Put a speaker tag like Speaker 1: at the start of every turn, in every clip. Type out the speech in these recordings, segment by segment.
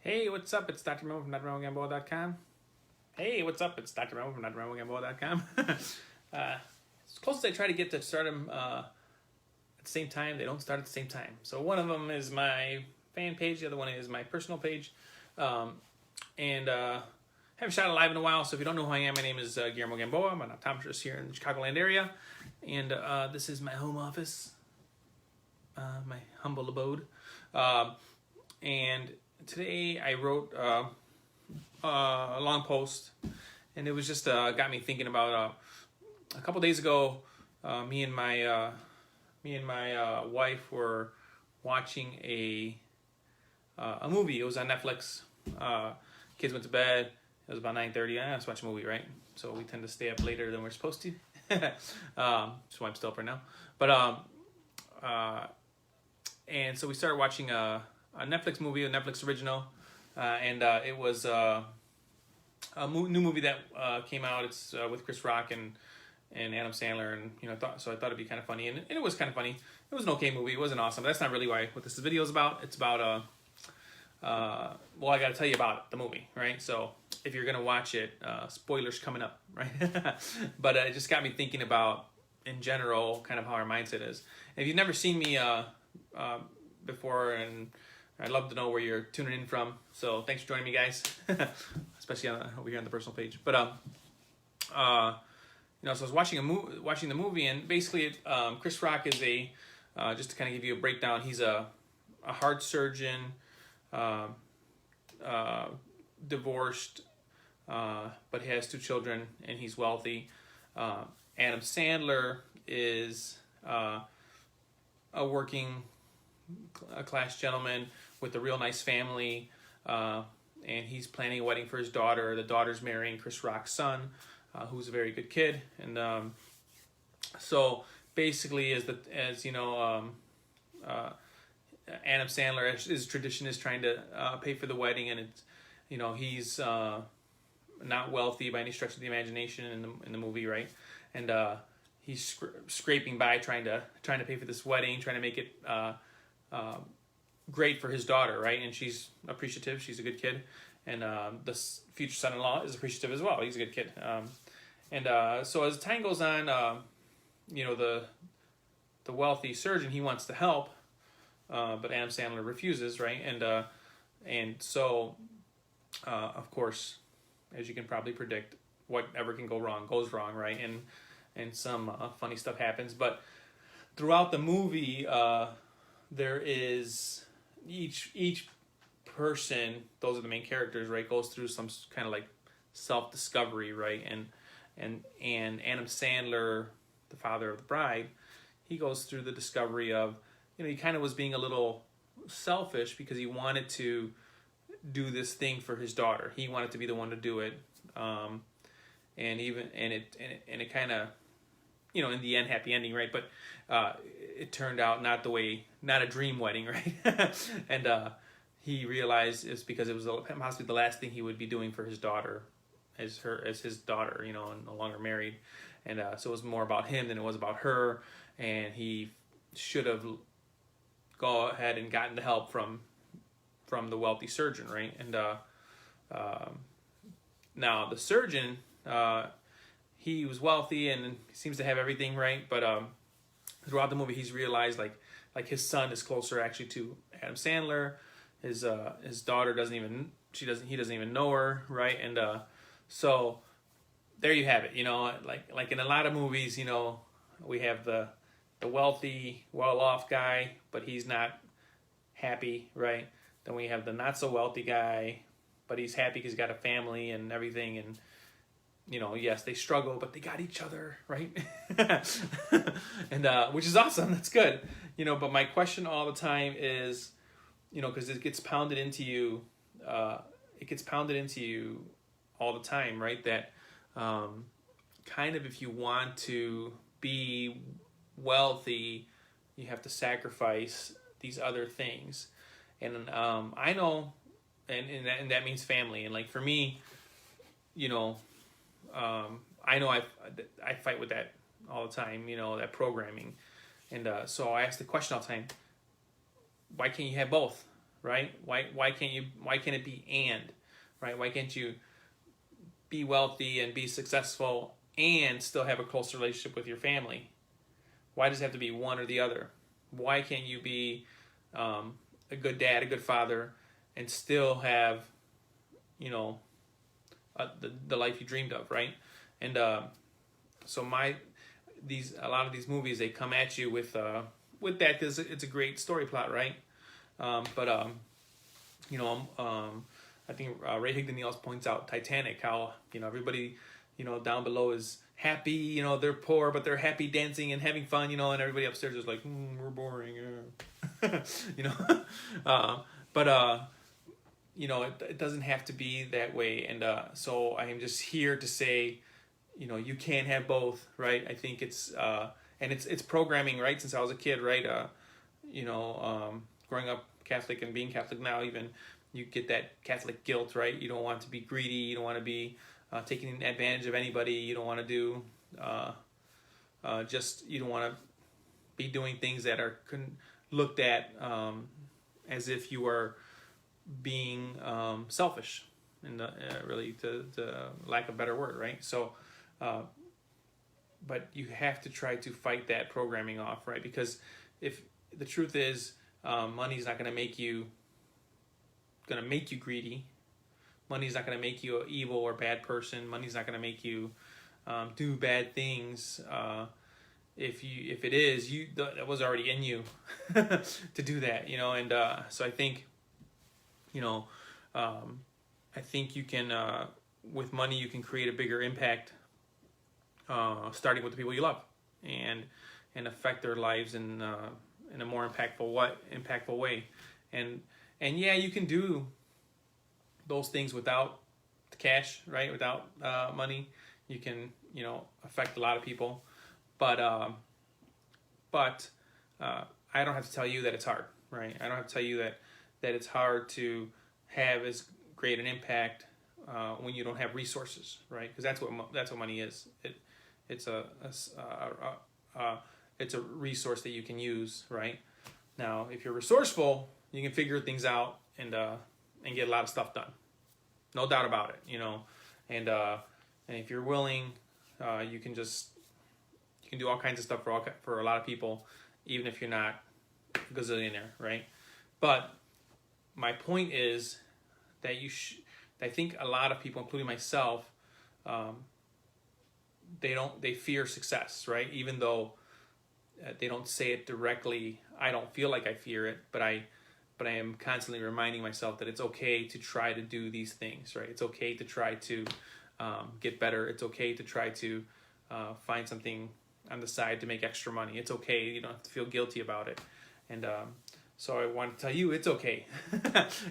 Speaker 1: Hey, what's up? It's Dr. Memo from drmemogamboa.com. Hey, what's up? It's Dr. Memo from drmemogamboa.com. As close as I try to get to start them at the same time, they don't start at the same time. So one of them is my fan page, the other one is my personal page. And haven't shot it live in a while, so if you don't know who I am, my name is Guillermo Gamboa. I'm an optometrist here in the Chicagoland area. And this is my home office, my humble abode. And today I wrote a long post, and it was just got me thinking about a couple days ago. Me and my wife were watching a movie. It was on Netflix. Kids went to bed. It was about 9:30. Let's watch a movie, right? So we tend to stay up later than we're supposed to. So I'm still up right now. But and so we started watching a Netflix movie, a Netflix original, and it was a new movie that came out. It's with Chris Rock and Adam Sandler, and I thought it'd be kind of funny, and it was kind of funny. It was an okay movie. It wasn't awesome. But that's not really what this video is about. It's about well, I got to tell you about the movie, right? So if you're gonna watch it, spoilers coming up, right? But it just got me thinking about, in general, kind of how our mindset is. And if you've never seen me before, and I'd love to know where you're tuning in from. So thanks for joining me, guys, especially over here on the personal page. But so I was watching the movie, and basically, Chris Rock is just to kind of give you a breakdown. He's a heart surgeon, divorced, but he has 2 children, and he's wealthy. Adam Sandler is a working class gentleman with a real nice family, and he's planning a wedding for his daughter. The daughter's marrying Chris Rock's son, who's a very good kid. And so basically, Adam Sandler, his tradition is trying to pay for the wedding, and it's he's not wealthy by any stretch of the imagination in the movie, right? And he's scraping by trying to pay for this wedding, trying to make it great for his daughter, right? And she's appreciative. She's a good kid, and the future son-in-law is appreciative as well. He's a good kid. So as time goes on, the wealthy surgeon, he wants to help, but Adam Sandler refuses, right? And so of course, as you can probably predict, whatever can go wrong goes wrong, right? And some funny stuff happens. But throughout the movie, there is each person, those are the main characters, right, goes through some kind of like self-discovery, right? And Adam Sandler, the father of the bride, he goes through the discovery of, he kind of was being a little selfish because he wanted to do this thing for his daughter. He wanted to be the one to do it. And it kind of, in the end, happy ending, right? But it turned out not a dream wedding, right? And he realized it's because it was possibly the last thing he would be doing for his daughter, as his daughter, and no longer married. And so it was more about him than it was about her. And he should have gone ahead and gotten the help from the wealthy surgeon, right? And now the surgeon, he was wealthy and seems to have everything, right? But throughout the movie, he's realized like his son is closer actually to Adam Sandler. His daughter he doesn't even know her, right? And so there you have it. Like in a lot of movies, we have the wealthy, well-off guy, but he's not happy, right? Then we have the not-so-wealthy guy, but he's happy because he's got a family and everything. And, yes, they struggle, but they got each other, right? And which is awesome. That's good. But my question all the time is, because it gets pounded into you. It gets pounded into you all the time, right? That kind of, if you want to be wealthy, you have to sacrifice these other things. And I know, and that means family. And like for me, I know I fight with that all the time. That programming, and so I ask the question all the time: why can't you have both? right? Why can't it be and, right? Why can't you be wealthy and be successful and still have a close relationship with your family? Why does it have to be one or the other? Why can't you be a good dad, a good father, and still have, you know, the life you dreamed of, right? And so a lot of these movies, they come at you with that, because it's a great story plot, right? But you know, I think Ray Higdon also points out Titanic, how, you know, everybody, you know, down below is happy, you know, they're poor, but they're happy dancing and having fun, you know, and everybody upstairs is like, we're boring, yeah. You know, but you know, it doesn't have to be that way. And so I am just here to say, you know, you can have both, right? I think it's and it's programming, right? Since I was a kid, right? You know, growing up Catholic and being Catholic now, even, you get that Catholic guilt, right? You don't want to be greedy. You don't want to be taking advantage of anybody. You don't want to do you don't want to be doing things that are looked at as if you are being selfish, and really, to lack of a better word, right? So, but you have to try to fight that programming off, right? Because if the truth is, money's not going to make you greedy. Money's not going to make you an evil or bad person. Money's not going to make you do bad things. If it is, that was already in you to do that, you know. And so I think, you know, I think you can, with money, you can create a bigger impact, starting with the people you love, and affect their lives in a more impactful way. And yeah, you can do those things without the cash, right? Without money, you can, you know, affect a lot of people. But I don't have to tell you that it's hard, right? I don't have to tell you that it's hard to have as great an impact when you don't have resources, right? Because that's what money is. It's a resource that you can use, right? Now, if you're resourceful, you can figure things out and get a lot of stuff done, no doubt about it, you know. And if you're willing, you can do all kinds of stuff for a lot of people, even if you're not a gazillionaire, right? But my point is that I think a lot of people, including myself, they fear success, right? Even though they don't say it directly. I don't feel like I fear it, but I am constantly reminding myself that it's okay to try to do these things, right? It's okay to try to get better. It's okay to try to find something on the side to make extra money. It's okay. You don't have to feel guilty about it. And so I want to tell you, it's okay.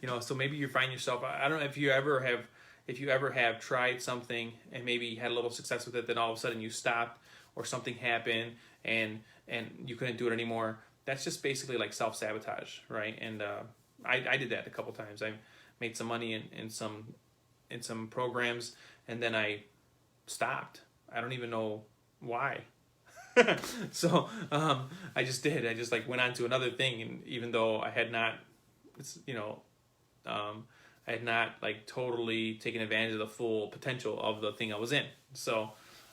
Speaker 1: You know, so maybe you find yourself, I don't know if you ever have tried something and maybe had a little success with it, then all of a sudden you stopped, or something happened and you couldn't do it anymore. That's just basically like self-sabotage, right? And I did that a couple times. I made some money in some programs, and then I stopped. I don't even know why. So I just did. I just like went on to another thing, and even though I had not, I had not like totally taken advantage of the full potential of the thing I was in. So,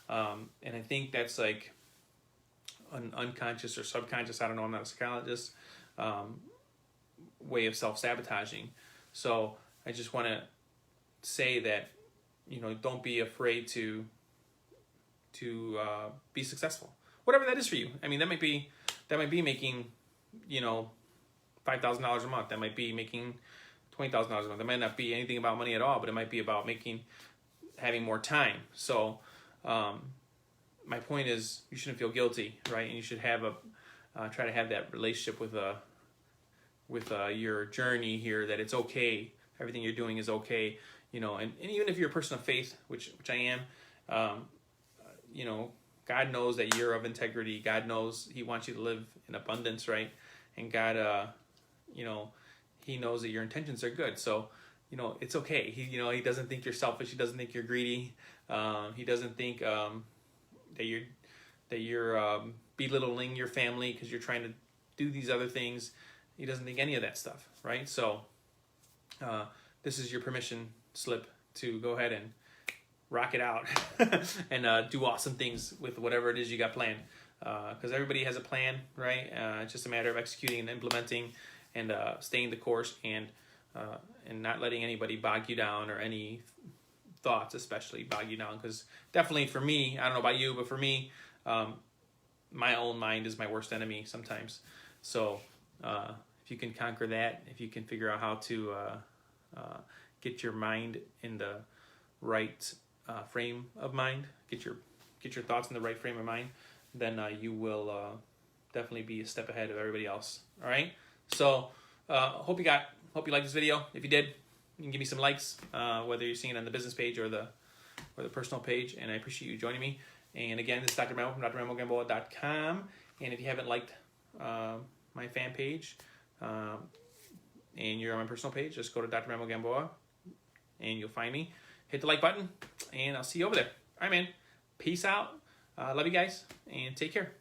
Speaker 1: and I think that's like an unconscious or subconscious, I don't know, I'm not a psychologist, way of self-sabotaging. So I just want to say that, don't be afraid to be successful, whatever that is for you. I mean, that might be making, $5,000 a month. That might be making $20,000 a month. That might not be anything about money at all, but it might be about having more time. So, my point is, you shouldn't feel guilty, right? And you should have try to have that relationship with your journey here, that it's okay. Everything you're doing is okay, and even if you're a person of faith, which I am, God knows that you're of integrity. God knows He wants you to live in abundance, right? And God, He knows that your intentions are good. So, it's okay. He doesn't think you're selfish. He doesn't think you're greedy. He doesn't think that you're belittling your family because you're trying to do these other things. he doesn't think any of that stuff, right? So this is your permission slip to go ahead and rock it out and do awesome things with whatever it is you got planned. Because everybody has a plan, right? It's just a matter of executing and implementing and staying the course and not letting anybody bog you down, or any thoughts especially bog you down. Because definitely for me, I don't know about you, but for me, my own mind is my worst enemy sometimes. So if you can conquer that, if you can figure out how to get your mind in the right frame of mind, get your thoughts in the right frame of mind, then you will definitely be a step ahead of everybody else. All right. So hope you liked this video. If you did, you can give me some likes, whether you're seeing it on the business page or the personal page. And I appreciate you joining me. And again, this is Dr. Memo from drmemogamboa.com. And if you haven't liked my fan page and you're on my personal page, just go to Dr. Memo Gamboa and you'll find me. Hit the like button, and I'll see you over there. All right, man. Peace out. Love you guys, and take care.